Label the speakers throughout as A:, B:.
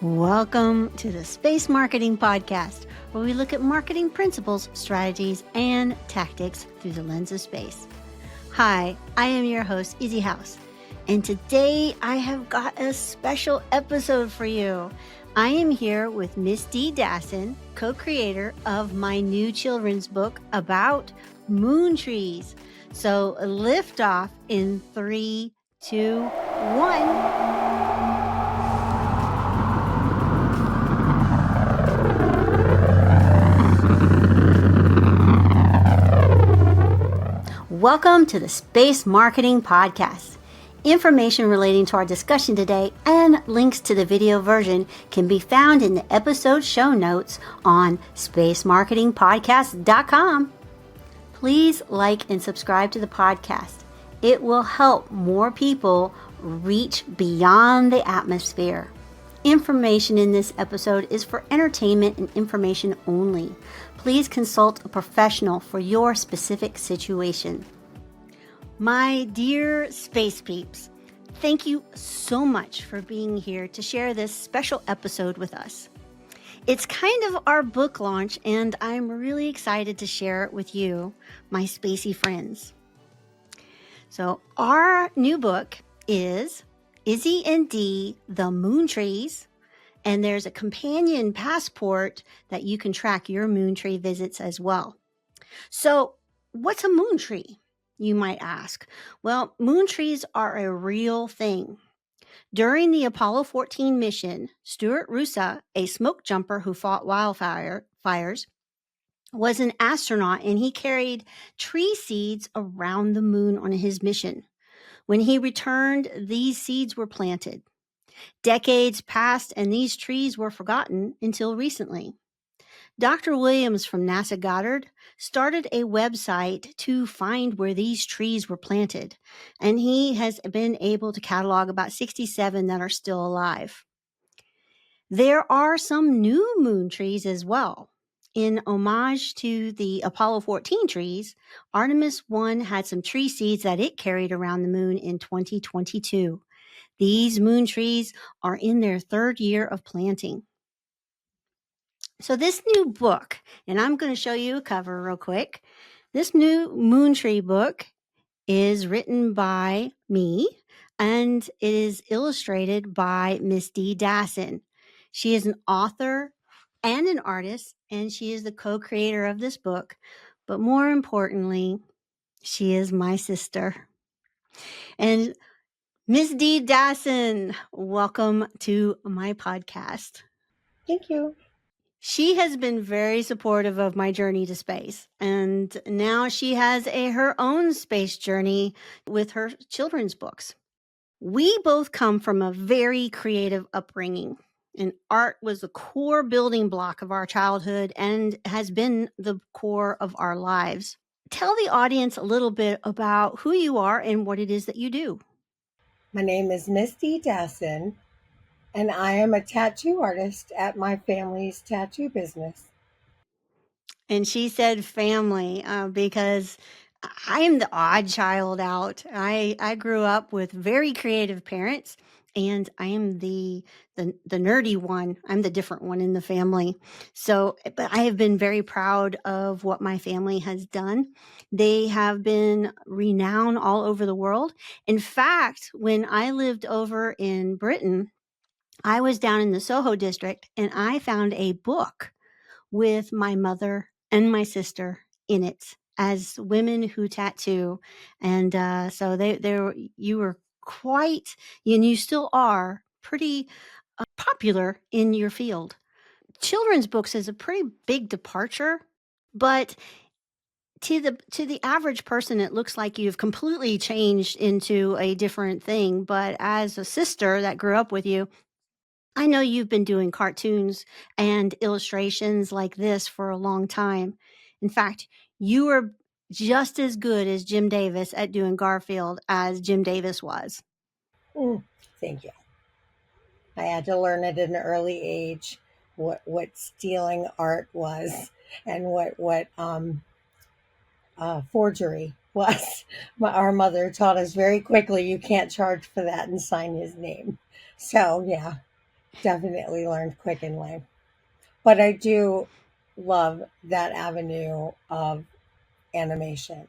A: Welcome to the Space Marketing Podcast, where we look at marketing principles, strategies, and tactics through the lens of space. Hi, I am your host, Izzy House, and today I have got a special episode for you. I am here with Miss Dee Dassen, co-creator of my new children's book about moon trees. So lift off in 3, 2, 1. Welcome to the Space Marketing Podcast. Information relating to our discussion today and links to the video version can be found in the episode show notes on spacemarketingpodcast.com. Please like and subscribe to the podcast. It will help more people reach beyond the atmosphere. Information in this episode is for entertainment and information only. Please consult a professional for your specific situation. My dear space peeps, thank you so much for being here to share this special episode with us. It's kind of our book launch, and I'm really excited to share it with you, my spacey friends. So our new book is Izzy and Dee, The Moon Trees, and there's a companion passport that you can track your moon tree visits as well. So what's a moon tree, you might ask? Well, moon trees are a real thing. During the Apollo 14 mission, Stuart Roosa, a smoke jumper who fought wildfires, was an astronaut, and he carried tree seeds around the moon on his mission. When he returned, these seeds were planted. Decades passed, and these trees were forgotten until recently. Dr. Williams from NASA Goddard started a website to find where these trees were planted, and he has been able to catalog about 67 that are still alive. There are some new moon trees as well. In homage to the Apollo 14 trees, Artemis 1 had some tree seeds that it carried around the moon in 2022. These moon trees are in their third year of planting. So this new book, and I'm going to show you a cover real quick. This new moon tree book is written by me, and it is illustrated by Miss Dee Dassen. She is an author and an artist, and she is the co-creator of this book. But more importantly, she is my sister. And Miss Dee Dassen, welcome to my podcast.
B: Thank you.
A: She has been very supportive of my journey to space, and now she has her own space journey with her children's books. We both come from a very creative upbringing, and art was the core building block of our childhood and has been the core of our lives. Tell the audience a little bit about who you are and what it is that you do.
B: My name is Miss Dee Dassen, and I am a tattoo artist at my family's tattoo business.
A: And she said family because I am the odd child out. I grew up with very creative parents, and I am the nerdy one. I'm the different one in the family. So, but I have been very proud of what my family has done. They have been renowned all over the world. In fact, when I lived over in Britain, I was down in the Soho district, and I found a book with my mother and my sister in it as women who tattoo. And so you were quite, and you still are pretty popular in your field. Children's books is a pretty big departure, but to the average person, it looks like you've completely changed into a different thing. But as a sister that grew up with you, I know you've been doing cartoons and illustrations like this for a long time. In fact, you were just as good as Jim Davis at doing Garfield as Jim Davis was.
B: Thank you. I had to learn at an early age what stealing art was and what forgery was. Our mother taught us very quickly you can't charge for that and sign his name. So yeah, definitely learned quick in life. But I do love that avenue of animation.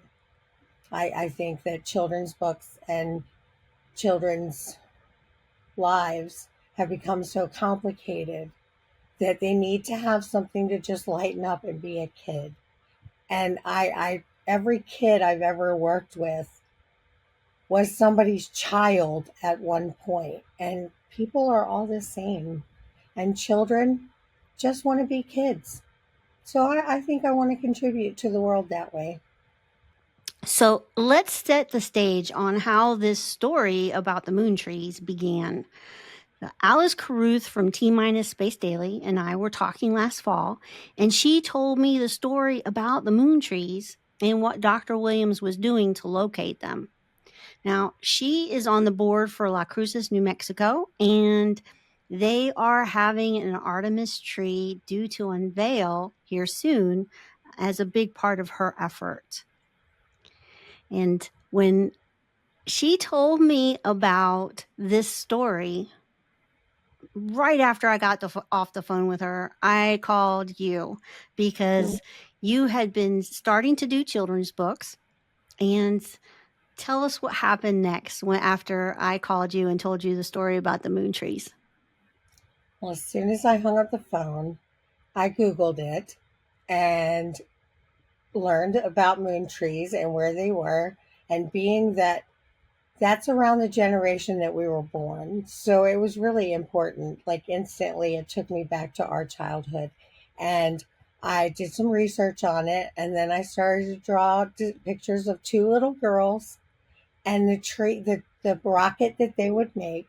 B: I think that children's books and children's lives have become so complicated that they need to have something to just lighten up and be a kid. And I every kid I've ever worked with was somebody's child at one point, and people are all the same. And children just want to be kids. So I think I want to contribute to the world that way.
A: So let's set the stage on how this story about the moon trees began. Alice Caruth from T Minus Space Daily and I were talking last fall, and she told me the story about the moon trees and what Dr. Williams was doing to locate them. Now, she is on the board for La Cruces, New Mexico, and they are having an Artemis tree due to unveil here soon as a big part of her effort. And when she told me about this story, right after I got off the phone with her, I called you because you had been starting to do children's books. And tell us what happened next after I called you and told you the story about the moon trees.
B: Well, as soon as I hung up the phone, I Googled it and learned about moon trees and where they were. And being that that's around the generation that we were born, so it was really important. Like instantly, it took me back to our childhood. And I did some research on it, and then I started to draw pictures of two little girls and the tree, the rocket that they would make.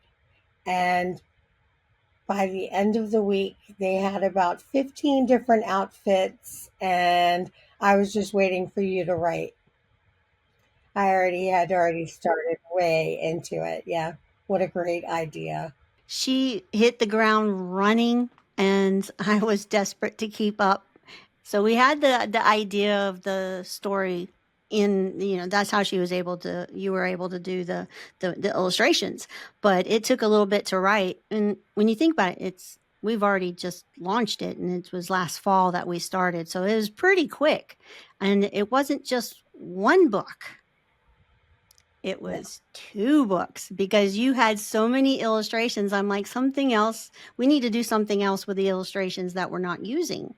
B: And by the end of the week, they had about 15 different outfits, and I was just waiting for you to write. I had already started way into it. Yeah. What a great idea.
A: She hit the ground running, and I was desperate to keep up. So we had the idea of the story in, that's how you were able to do the illustrations, but it took a little bit to write. And when you think about it, we've already just launched it, and it was last fall that we started. So it was pretty quick, and it wasn't just one book. It
B: No.
A: was 2 books because you had so many illustrations. I'm like, something else. We need to do something else with the illustrations that we're not using.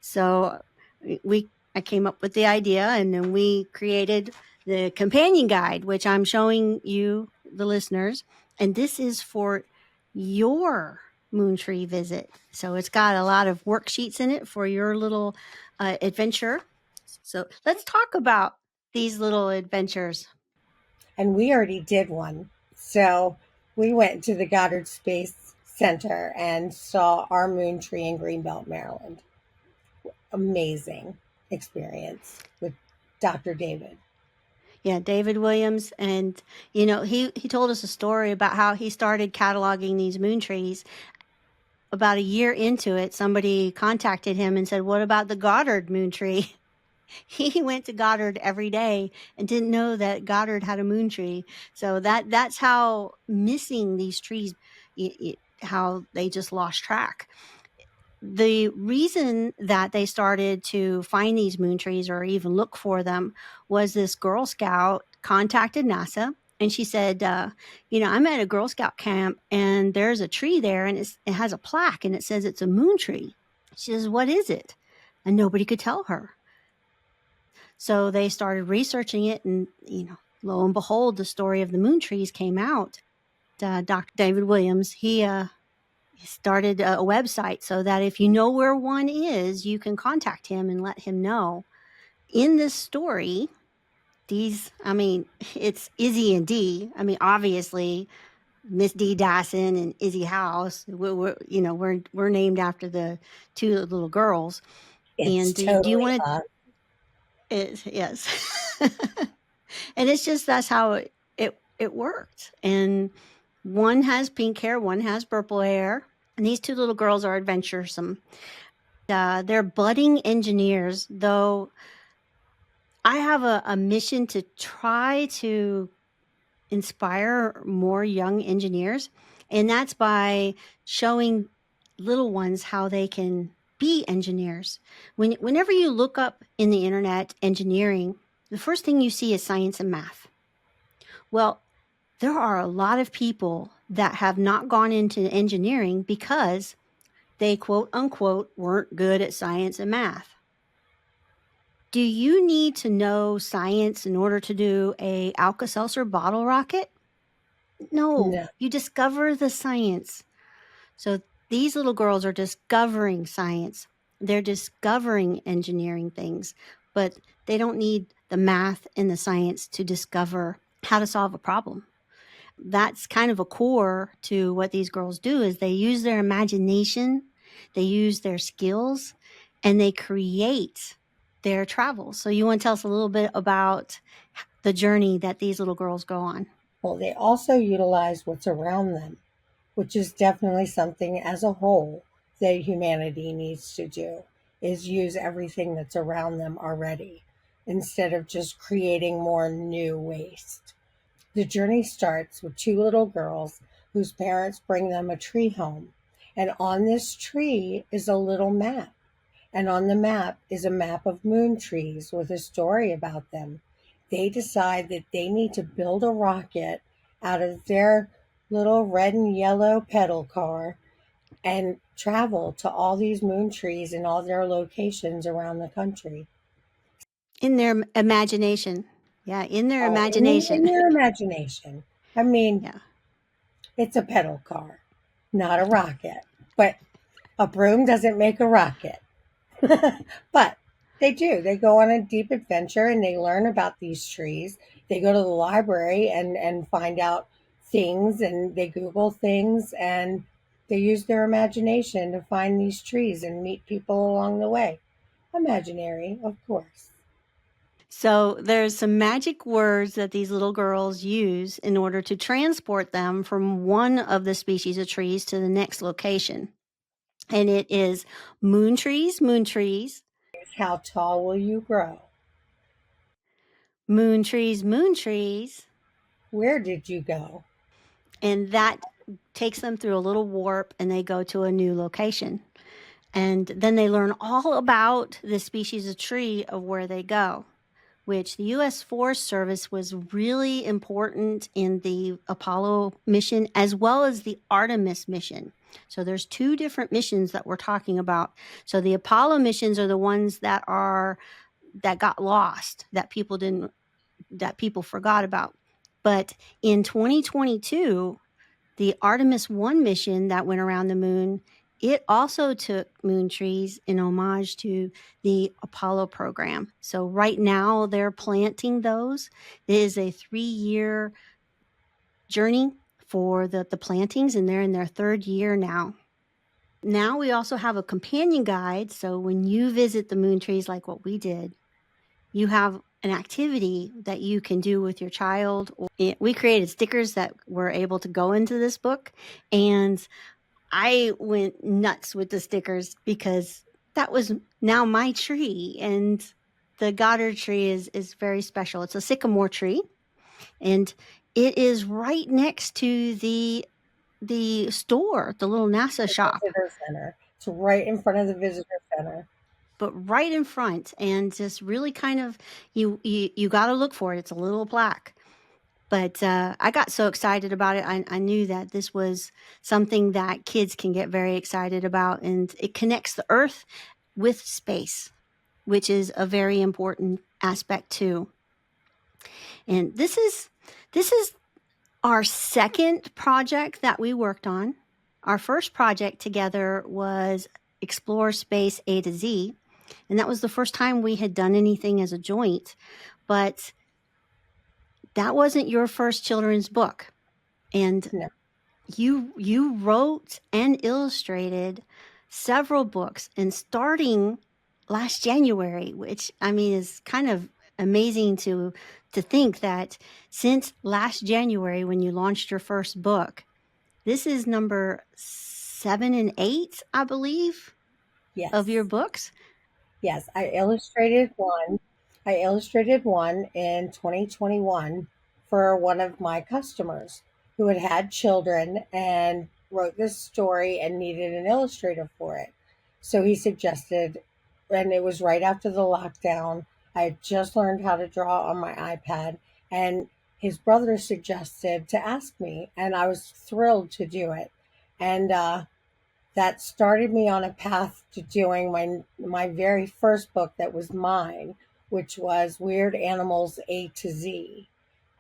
A: So I came up with the idea, and then we created the companion guide, which I'm showing you, the listeners. And this is for your moon tree visit. So it's got a lot of worksheets in it for your little adventure. So let's talk about these little adventures.
B: And we already did one. So we went to the Goddard Space Center and saw our moon tree in Greenbelt, Maryland. Amazing experience with Dr. David.
A: Yeah, David Williams. And, he told us a story about how he started cataloging these moon trees. About a year into it, somebody contacted him and said, "What about the Goddard moon tree?" He went to Goddard every day and didn't know that Goddard had a moon tree. So that's how missing these trees, how they just lost track. The reason that they started to find these moon trees or even look for them was this Girl Scout contacted NASA, and she said, I'm at a Girl Scout camp and there's a tree there, and it has a plaque and it says it's a moon tree. She says, "What is it?" And nobody could tell her. So they started researching it, and, lo and behold, the story of the moon trees came out. Dr. David Williams, he started a website so that if you know where one is, you can contact him and let him know. In this story, it's Izzy and Dee. Obviously, Miss Dee Dassen and Izzy House. We're named after the 2 little girls.
B: It's
A: And do you
B: totally
A: want
B: us.
A: to? Yes. And it's just that's how it worked. And one has pink hair, one has purple hair. And these 2 little girls are adventuresome. They're budding engineers, though I have a mission to try to inspire more young engineers. And that's by showing little ones how they can be engineers. Whenever you look up in the internet engineering, the first thing you see is science and math. Well, there are a lot of people that have not gone into engineering because they quote unquote weren't good at science and math. Do you need to know science in order to do a Alka-Seltzer bottle rocket? No,
B: No.
A: you discover the science. So these little girls are discovering science. They're discovering engineering things, but they don't need the math and the science to discover how to solve a problem. That's kind of a core to what these girls do is they use their imagination, they use their skills, and they create their travels. So you want to tell us a little bit about the journey that these little girls go on?
B: Well, they also utilize what's around them, which is definitely something as a whole that humanity needs to do, is use everything that's around them already instead of just creating more new waste. The journey starts with two little girls whose parents bring them a tree home. And on this tree is a little map. And on the map is a map of moon trees with a story about them. They decide that they need to build a rocket out of their little red and yellow pedal car and travel to all these moon trees and all their locations around the country.
A: In their imagination. Yeah, in their
B: Oh,
A: imagination.
B: in their imagination. I mean,
A: Yeah.
B: it's a pedal car, not a rocket. But a broom doesn't make a rocket. But they do. They go on a deep adventure and they learn about these trees. They go to the library and find out things and they Google things and they use their imagination to find these trees and meet people along the way. Imaginary, of course.
A: So there's some magic words that these little girls use in order to transport them from one of the species of trees to the next location. And it is moon trees,
B: How tall will you grow?
A: moon trees.
B: Where did you go?
A: And that takes them through a little warp and they go to a new location. And then they learn all about the species of tree of where they go, which the U.S. Forest Service was really important in the Apollo mission as well as the Artemis mission. So there's two different missions that we're talking about. So the Apollo missions are the ones that got lost, that people forgot about. But in 2022, the Artemis 1 mission that went around the moon, it also took moon trees in homage to the Apollo program. So right now they're planting those. It is a 3-year journey for the plantings, and they're in their third year now. Now we also have a companion guide. So when you visit the moon trees like what we did, you have an activity that you can do with your child. We created stickers that were able to go into this book, and I went nuts with the stickers because that was now my tree, and the Goddard tree is very special. It's a sycamore tree, and it is right next to the store, the little NASA
B: The
A: shop,
B: visitor center. It's right in front of the visitor center.
A: but right in front, and just really kind of you got to look for it. It's a little plaque. But I got so excited about it. I knew that this was something that kids can get very excited about, and it connects the earth with space, which is a very important aspect too. And this is our second project that we worked on. Our first project together was Explore Space A to Z, and that was the first time we had done anything as a joint. But that wasn't your first children's book. And
B: No.
A: you wrote and illustrated several books, and starting last January, which I mean is kind of amazing to think that since last January when you launched your first book, this is number 7 and 8, I believe, of your
B: Yes.
A: books.
B: Yes, I illustrated one. I illustrated one in 2021 for one of my customers. who had had children and wrote this story and needed an illustrator for it. So he suggested, and it was right after the lockdown. I had just learned how to draw on my iPad, and his brother suggested to ask me, and I was thrilled to do it. And that started me on a path to doing my very first book that was mine, which was Weird Animals A to Z.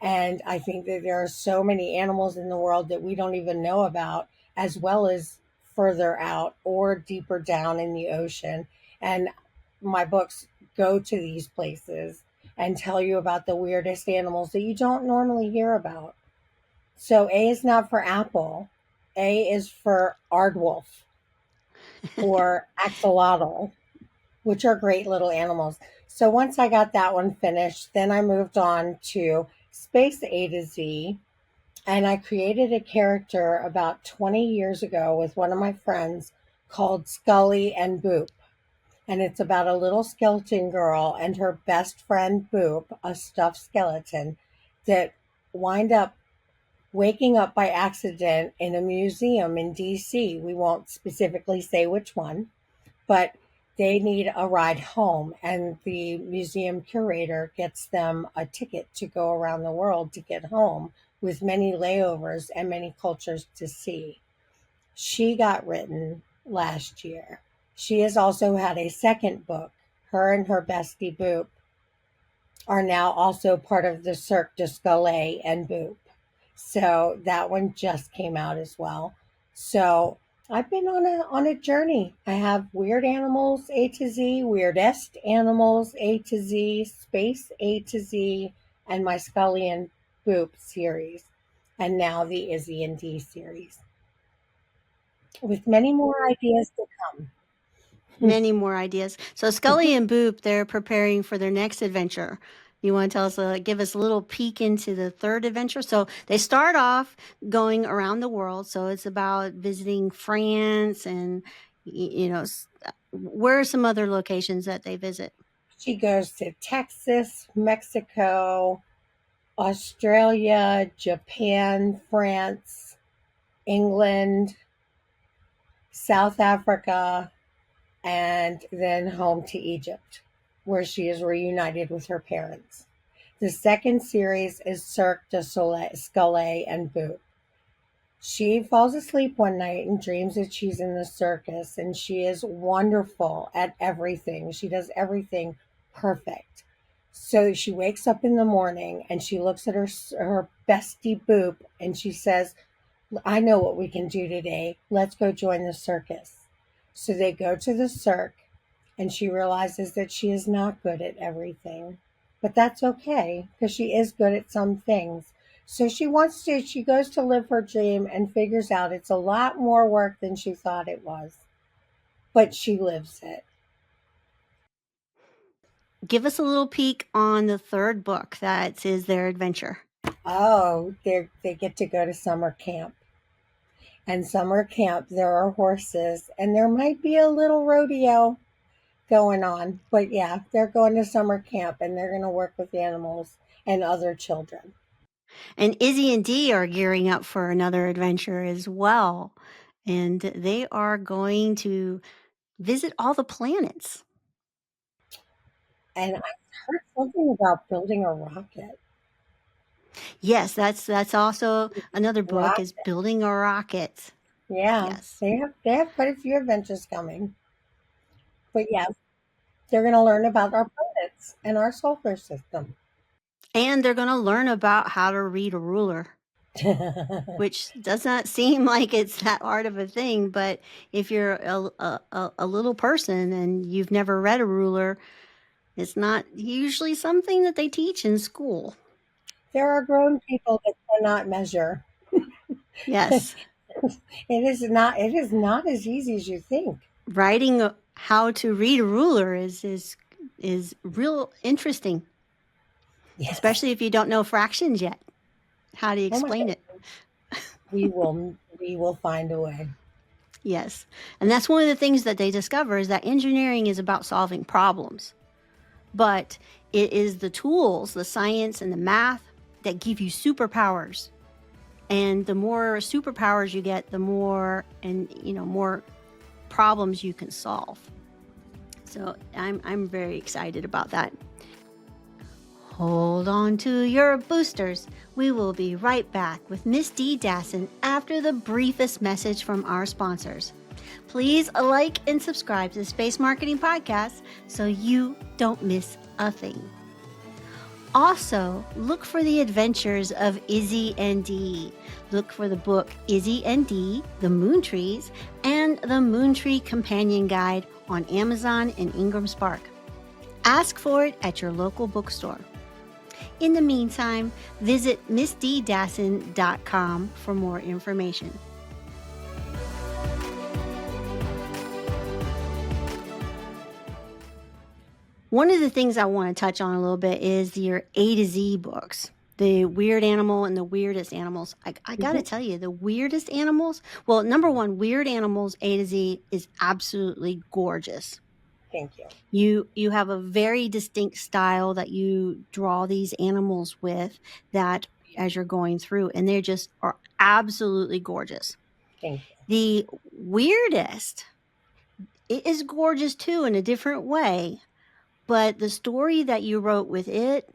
B: And I think that there are so many animals in the world that we don't even know about, as well as further out or deeper down in the ocean. And my books go to these places and tell you about the weirdest animals that you don't normally hear about. So A is not for apple. A is for aardwolf or axolotl, which are great little animals. So once I got that one finished, then I moved on to Space A to Z, and I created a character about 20 years ago with one of my friends called Scully and Boop. And it's about a little skeleton girl and her best friend Boop, a stuffed skeleton, that wind up waking up by accident in a museum in DC. We won't specifically say which one, but they need a ride home, and the museum curator gets them a ticket to go around the world to get home, with many layovers and many cultures to see. She got written last year. She has also had a second book. Her and her bestie Boop are now also part of the Cirque du Soleil and Boop. So that one just came out as well. So I've been on a journey. I have Weird Animals A to Z, Weirdest Animals A to Z, Space A to Z, and my Scully and Boop series, and now the Izzy and Dee series, with many more ideas to come.
A: Many more ideas. So Scully and Boop, they're preparing for their next adventure. You want to tell us, give us a little peek into the third adventure? So they start off going around the world. So it's about visiting France and, where are some other locations that they visit?
B: She goes to Texas, Mexico, Australia, Japan, France, England, South Africa, and then home to Egypt, where she is reunited with her parents. The second series is Cirque du Soleil, Scully and Boop. She falls asleep one night and dreams that she's in the circus, and she is wonderful at everything. She does everything perfect. So she wakes up in the morning and she looks at her bestie Boop and she says, I know what we can do today. Let's go join the circus. So they go to the cirque, and she realizes that she is not good at everything. But that's okay, because she is good at some things. So she goes to live her dream and figures out it's a lot more work than she thought it was. But she lives it.
A: Give us a little peek on the third book that is their adventure.
B: Oh, they get to go to summer camp. And summer camp, there are horses, and there might be a little rodeo going on. But yeah, they're going to summer camp and they're going to work with animals and other children.
A: And Izzy and Dee are gearing up for another adventure as well. And they are going to visit all the planets.
B: And I heard something about building a rocket.
A: Yes, that's also another book is
B: Rocket.
A: building a rocket.
B: Yeah,
A: Yes.
B: they have quite a few adventures coming. But yeah, they're going to learn about our planets and our solar system.
A: And they're going to learn about how to read a ruler, which does not seem like it's that hard of a thing. But if you're a little person and you've never read a ruler, it's not usually something that they teach in school.
B: There are grown people that cannot measure.
A: Yes.
B: It is not as easy as you think.
A: Writing how to read a ruler is real interesting,
B: Yes.
A: especially if you don't know fractions yet. How do you
B: Oh my
A: explain it?
B: we will find a way.
A: Yes. And that's one of the things that they discover is that engineering is about solving problems. But it is the tools, the science and the math that give you superpowers. And the more superpowers you get, the more more problems you can solve. So I'm very excited about that. Hold on to your boosters. We will be right back with Miss Dee Dassen after the briefest message from our sponsors. Please like and subscribe to the Space Marketing Podcast so you don't miss a thing. Also, look for the adventures of Izzy and Dee. Look for the book Izzy and Dee, The Moon Trees, and the Moon Tree Companion Guide on Amazon and Ingram Spark. Ask for it at your local bookstore. In the meantime, visit MissDeeDassen.com for more information. One of the things I want to touch on a little bit is your A to Z books, the weird animal and the weirdest animals. I got to tell you, the weirdest animals, well, number one, Weird Animals A to Z is absolutely gorgeous.
B: Thank you.
A: You have a very distinct style that you draw these animals with that as you're going through, and they just are absolutely gorgeous.
B: Thank you.
A: The weirdest, it is gorgeous too in a different way, but the story that you wrote with it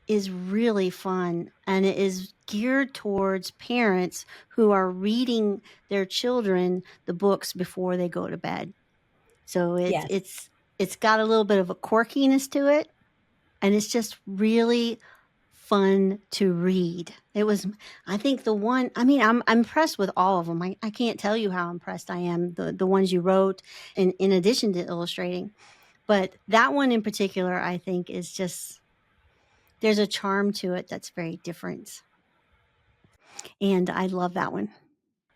A: is really fun, and it is geared towards parents who are reading their children the books before they go to bed. So it's got a little bit of a quirkiness to it, and it's just really fun to read. It was, I think I'm impressed with all of them. I can't tell you how impressed I am, the ones you wrote in addition to illustrating. But that one in particular, I think is just, there's a charm to it that's very different. And I love that one.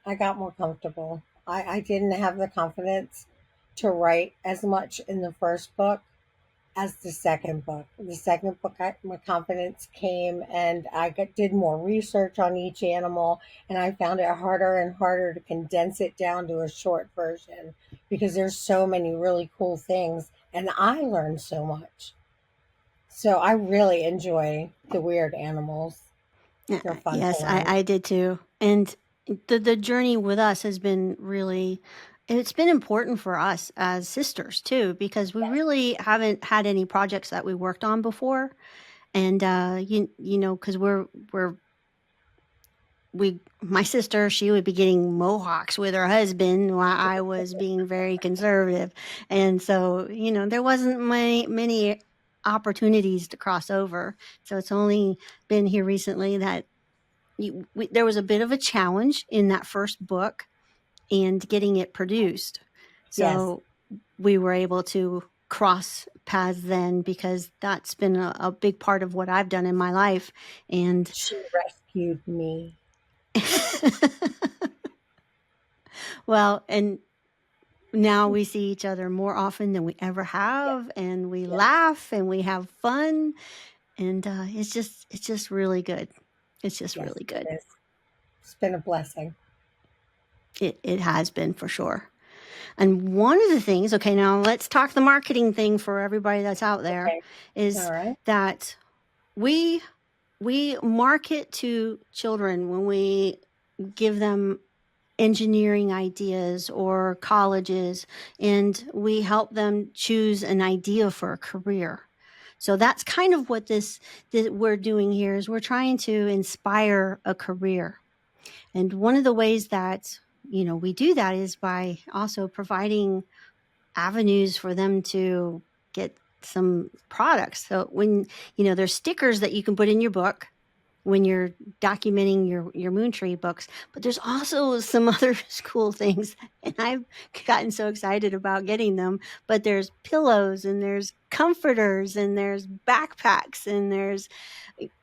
B: I got more comfortable. I didn't have the confidence to write as much in the first book as the second book. The second book, my confidence came, and did more research on each animal, and I found it harder and harder to condense it down to a short version because there's so many really cool things, and I learned so much. So I really enjoy the weird animals. They're fun
A: Yes,
B: to learn.
A: I did too. And the journey with us has been really, it's been important for us as sisters too, because we really haven't had any projects that we worked on before. And because my sister, she would be getting mohawks with her husband while I was being very conservative. And so, there wasn't many opportunities to cross over. So it's only been here recently that there was a bit of a challenge in that first book and getting it produced. So we were able to cross paths then, because that's been a big part of what I've done in my life. And
B: She rescued me.
A: well, and now we see each other more often than we ever have, and we laugh and we have fun, and it's just really good. It's just really good.
B: It's been a blessing.
A: It has been, for sure. And one of the things, okay, now let's talk the marketing thing for everybody that's out there, is that we market to children when we give them engineering ideas or colleges, and we help them choose an idea for a career. So that's kind of what this we're doing here, is we're trying to inspire a career. And one of the ways that we do that is by also providing avenues for them to get some products. So when there's stickers that you can put in your book when you're documenting your moon tree books, but there's also some other cool things, and I've gotten so excited about getting them. But there's pillows, and there's comforters, and there's backpacks, and there's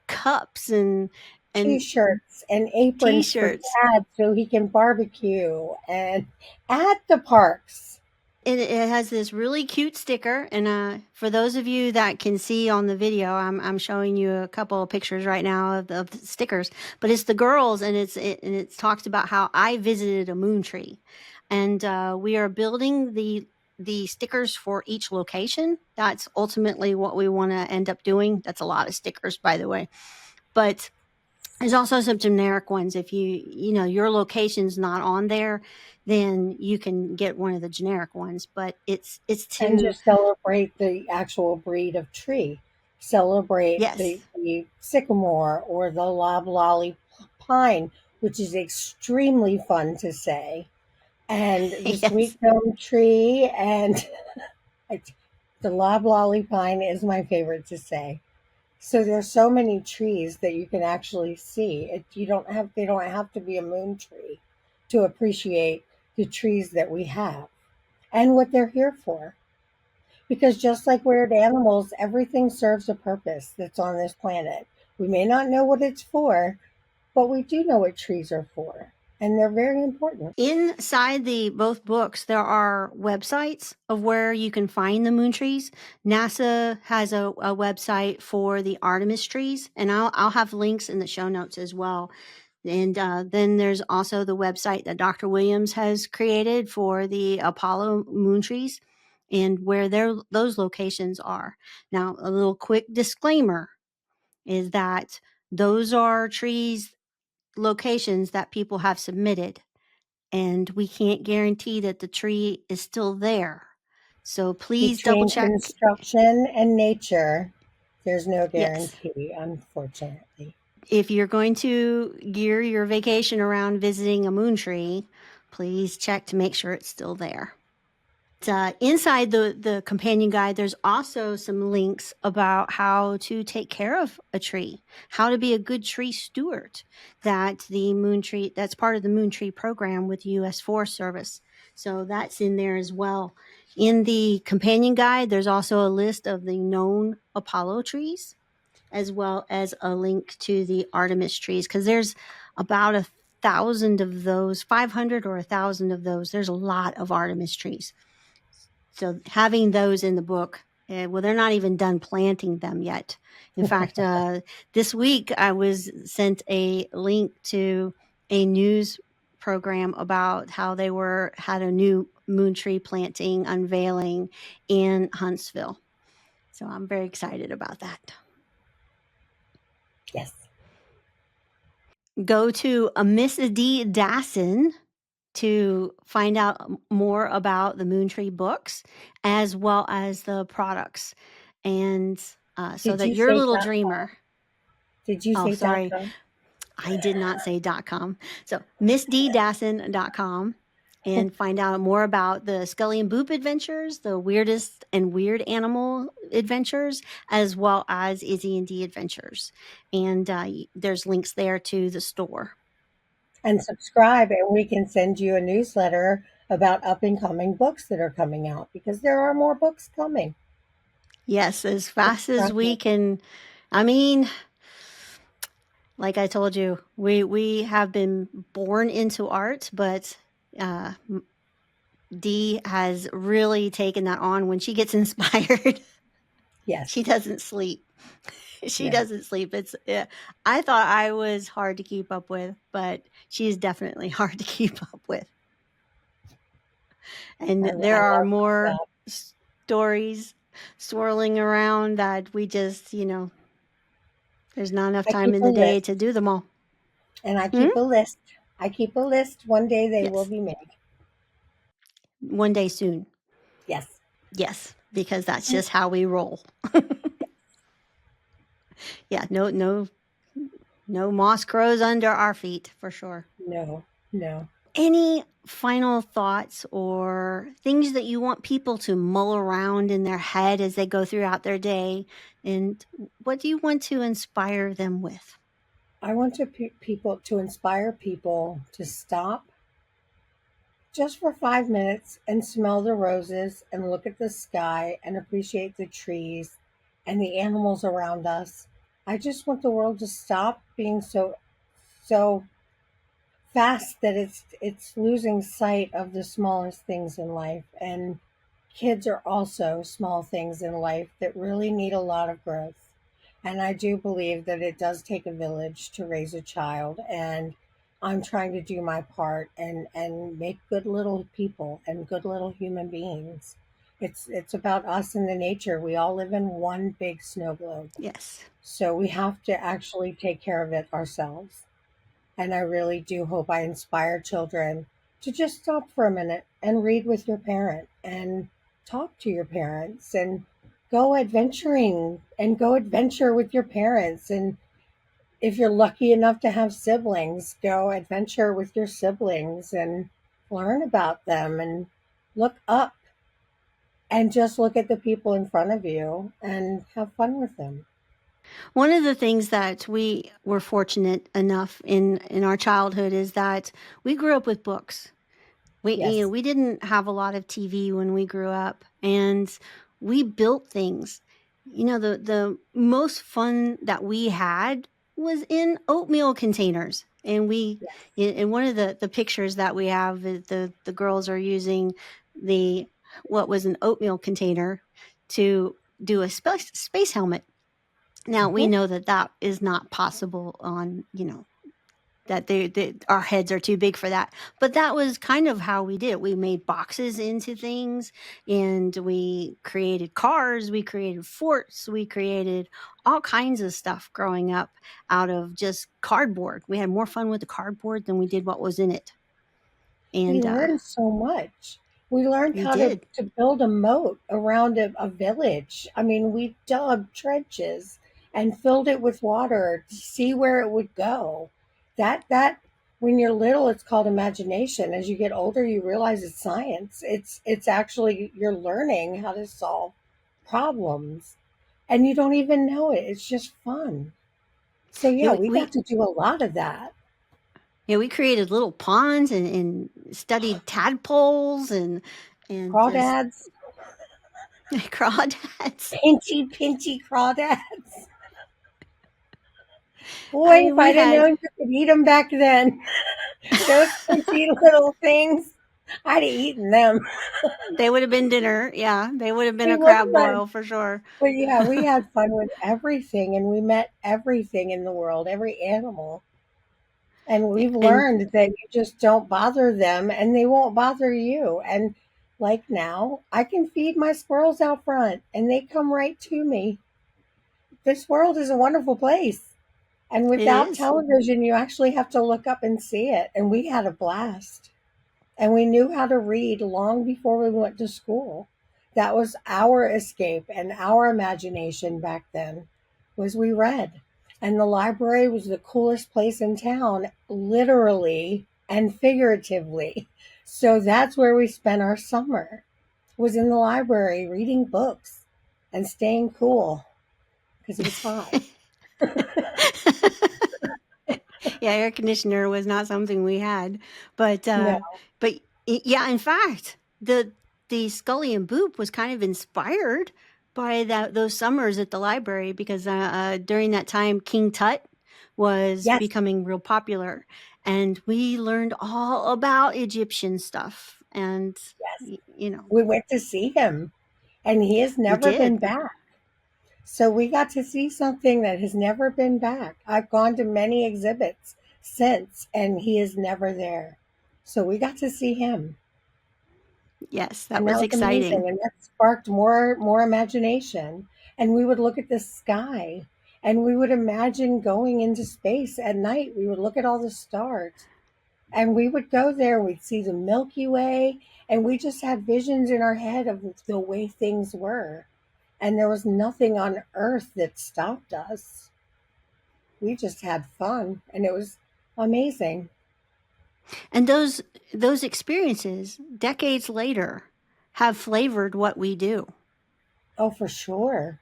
A: cups, and
B: T-shirts and aprons
A: T-shirts
B: for Dad so he can barbecue and at the parks.
A: It has this really cute sticker, and for those of you that can see on the video, I'm showing you a couple of pictures right now of the stickers. But it's the girls, and it talks about how I visited a moon tree, and we are building the stickers for each location. That's ultimately what we want to end up doing. That's a lot of stickers, by the way, but There's also some generic ones. If your location's not on there, then you can get one of the generic ones. But it's
B: And
A: to
B: just celebrate the actual breed of tree. Celebrate
A: yes,
B: the sycamore or the loblolly pine, which is extremely fun to say, and the
A: yes.
B: sweet gum tree, and the loblolly pine is my favorite to say. So there's so many trees that you can actually see. They don't have to be a moon tree to appreciate the trees that we have and what they're here for. Because just like weird animals, everything serves a purpose that's on this planet. We may not know what it's for, but we do know what trees are for, and they're very important.
A: Inside the both books, there are websites of where you can find the moon trees. NASA has a website for the Artemis trees, and I'll have links in the show notes as well. And then there's also the website that Dr. Williams has created for the Apollo moon trees and where those locations are. Now, a little quick disclaimer is that those are trees locations that people have submitted, and we can't guarantee that the tree is still there. So please double
B: Between
A: check.
B: construction and nature, there's no
A: Yes.
B: guarantee, unfortunately.
A: If you're going to gear your vacation around visiting a moon tree, please check to make sure it's still there. Inside the companion guide, there's also some links about how to take care of a tree, how to be a good tree steward. That's part of the Moon Tree program with U.S. Forest Service. So that's in there as well. In the companion guide, there's also a list of the known Apollo trees, as well as a link to the Artemis trees, because there's about 1,000 of those, 500 or 1,000 of those. There's a lot of Artemis trees. So having those in the book, well, they're not even done planting them yet. In fact, this week I was sent a link to a news program about how they had a new moon tree planting unveiling in Huntsville. So I'm very excited about that.
B: Yes.
A: Go to Miss Dee Dassen to find out more about the Moon Tree books as well as the products. And so
B: Did
A: that
B: you
A: your
B: say
A: little
B: dot com?
A: dreamer,
B: Did you
A: oh,
B: say dot
A: sorry,
B: com?
A: I did not say .com. So missddassen.com and find out more about the Scully and Boop adventures, the weirdest and weird animal adventures, as well as Izzy and Dee adventures. And there's links there to the store.
B: And subscribe, and we can send you a newsletter about up and coming books that are coming out because there are more books coming.
A: Yes, as fast as we
B: Exciting.
A: can. I mean, like I told you, we have been born into art, but uh, Dee has really taken that on. When she gets inspired, she
B: Yes.
A: doesn't sleep. She
B: No.
A: doesn't sleep. I thought I was hard to keep up with, but she's definitely hard to keep up with. And
B: I
A: there are
B: love
A: more
B: that.
A: stories swirling around that we just, there's not enough
B: I
A: time
B: keep
A: in
B: a
A: the day to
B: list,
A: do them all.
B: and I
A: Hmm?
B: keep a list. I keep a list. One day they will
A: Yes.
B: be made.
A: One day soon.
B: Yes.
A: Yes, because that's just how we roll. Yeah, no moss grows under our feet for sure.
B: No. No.
A: Any final thoughts or things that you want people to mull around in their head as they go throughout their day? And what do you want to inspire them with?
B: I want people to inspire people to stop just for 5 minutes and smell the roses and look at the sky and appreciate the trees and the animals around us. I just want the world to stop being so fast that it's losing sight of the smallest things in life, and kids are also small things in life that really need a lot of growth. And I do believe that it does take a village to raise a child, and I'm trying to do my part and make good little people and good little human beings It's about us and the nature. We all live in one big snow globe.
A: Yes.
B: So we have to actually take care of it ourselves. And I really do hope I inspire children to just stop for a minute and read with your parent and talk to your parents and go adventuring and go adventure with your parents. And if you're lucky enough to have siblings, go adventure with your siblings and learn about them and look up and just look at the people in front of you and have fun with them.
A: One of the things that we were fortunate enough in our childhood is that we grew up with books.
B: Yes.
A: We didn't have a lot of TV when we grew up, and we built things. The most fun that we had was in oatmeal containers. And we
B: Yes.
A: in one of the pictures that we have, the girls are using the what was an oatmeal container to do a space helmet. Now we
B: Mhm.
A: know that that is not possible on, that our heads are too big for that. But that was kind of how we did it. We made boxes into things, and we created cars, we created forts, we created all kinds of stuff growing up out of just cardboard. We had more fun with the cardboard than we did what was in it.
B: We
A: And
B: learned so much. We learned
A: we
B: how
A: did.
B: to build a moat around a village. I mean, we dug trenches and filled it with water to see where it would go. That when you're little, it's called imagination. As you get older, you realize it's science. It's actually you're learning how to solve problems, and you don't even know it. It's just fun. So
A: Yeah,
B: yeah, we got to do a lot of that.
A: we created little ponds and studied tadpoles and just
B: Crawdads,
A: crawdads.
B: pinchy crawdads.
A: I
B: Boy, if
A: mean, we
B: I'd have
A: had
B: known you could eat them back then, those pinchy little things, I'd have eaten them.
A: they would have been dinner. Yeah, they would have been
B: They
A: a
B: would
A: crab
B: have.
A: boil for sure.
B: But yeah, we had fun with everything and we met everything in the world, every animal. And we've
A: And
B: learned that you just don't bother them and they won't bother you. And like now, I can feed my squirrels out front and they come right to me. This world is a wonderful place. And
A: it
B: without
A: is.
B: television, you actually have to look up and see it. And we had a blast. And we knew how to read long before we went to school. That was our escape and our imagination back then was we read. And the library was the coolest place in town, literally and figuratively. So that's where we spent our summer. Was in the library reading books and staying cool because it was hot.
A: Yeah, air conditioner was not something we had, but
B: No.
A: yeah, in fact, the Scully and Boop was kind of inspired by those summers at the library because during that time King Tut was
B: Yes,
A: becoming real popular, and we learned all about Egyptian stuff, and
B: yes.
A: you know
B: We went to see him and he has
A: we
B: never been
A: did.
B: back. So we got to see something that has never been back. I've gone to many exhibits since, and he is never there. So we got to see him,
A: Yes, that
B: and that
A: was
B: was amazing.
A: exciting.
B: And that sparked more imagination. And we would look at the sky, and we would imagine going into space at night. We would look at all the stars, and we would go there. We'd see the Milky Way, and we just had visions in our head of the way things were. And there was nothing on earth that stopped us. We just had fun and it was amazing.
A: And those experiences decades later have flavored what we do.
B: Oh, for sure.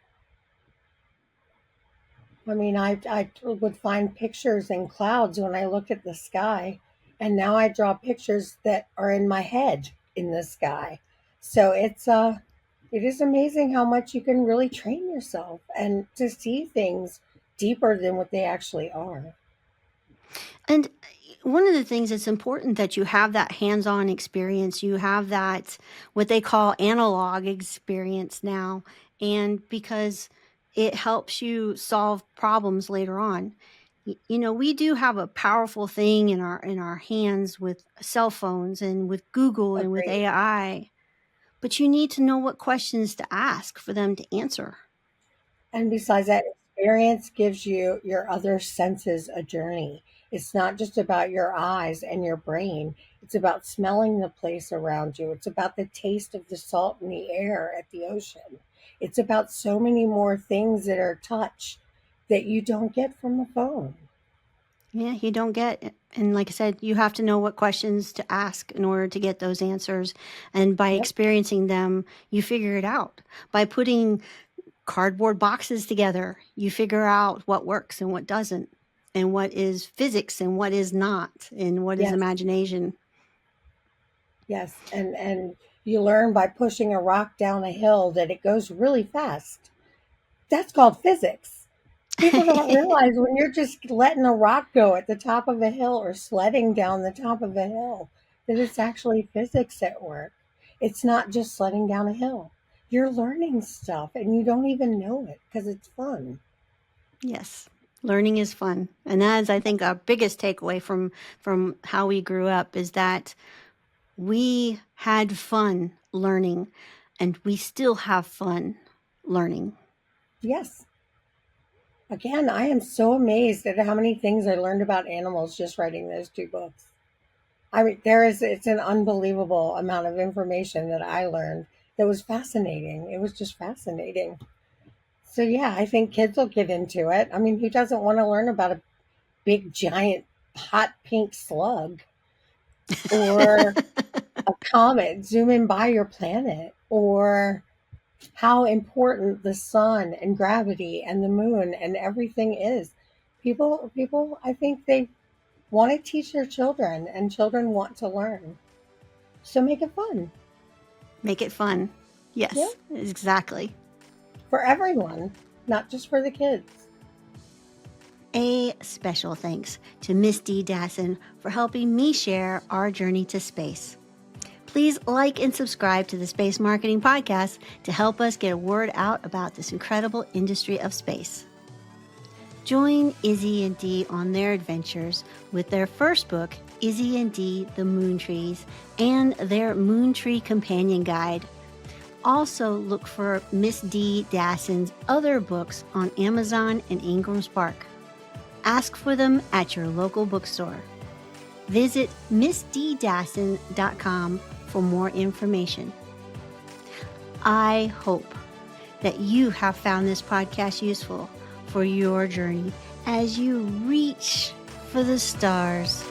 B: I mean, I would find pictures in clouds when I looked at the sky, and now I draw pictures that are in my head in the sky. So it is amazing how much you can really train yourself and to see things deeper than what they actually are.
A: And one of the things that's important that you have that hands-on experience, you have that what they call analog experience now, and because it helps you solve problems later on. We do have a powerful thing in our hands with cell phones and with Google and with
B: Agreed.
A: AI. But you need to know what questions to ask for them to answer.
B: And besides that, experience gives you your other senses a journey. It's not just about your eyes and your brain. It's about smelling the place around you. It's about the taste of the salt in the air at the ocean. It's about so many more things that are touch that you don't get from a phone.
A: Yeah, you don't get, and like I said, you have to know what questions to ask in order to get those answers. And by
B: Yep.
A: experiencing them, you figure it out. By putting cardboard boxes together, you figure out what works and what doesn't, and what is physics and what is not, and what is
B: Yes.
A: imagination.
B: Yes. And you learn by pushing a rock down a hill that it goes really fast. That's called physics. People don't realize when you're just letting a rock go at the top of a hill or sledding down the top of a hill, that it's actually physics at work. It's not just sledding down a hill. You're learning stuff and you don't even know it because it's fun.
A: Yes, learning is fun, and that is, I think, our biggest takeaway from how we grew up is that we had fun learning, and we still have fun learning.
B: Yes. Again, I am so amazed at how many things I learned about animals just writing those two books. I mean, it's an unbelievable amount of information that I learned that was fascinating. It was just fascinating. So yeah, I think kids will get into it. I mean, who doesn't want to learn about a big giant hot pink slug or a comet zooming by your planet or how important the sun and gravity and the moon and everything is. People I think they want to teach their children and children want to learn. So make it fun.
A: Make it fun.
B: Yeah,
A: Yes, exactly.
B: for everyone, not just for the kids.
A: A special thanks to Miss Dee Dassen for helping me share our journey to space. Please like and subscribe to the Space Marketing Podcast to help us get a word out about this incredible industry of space. Join Izzy and Dee on their adventures with their first book, Izzy and Dee, The Moon Trees, and their Moon Tree Companion Guide. Also look for Miss Dee Dassen's other books on Amazon and Ingram Spark. Ask for them at your local bookstore. Visit missddassen.com for more information. I hope that you have found this podcast useful for your journey as you reach for the stars.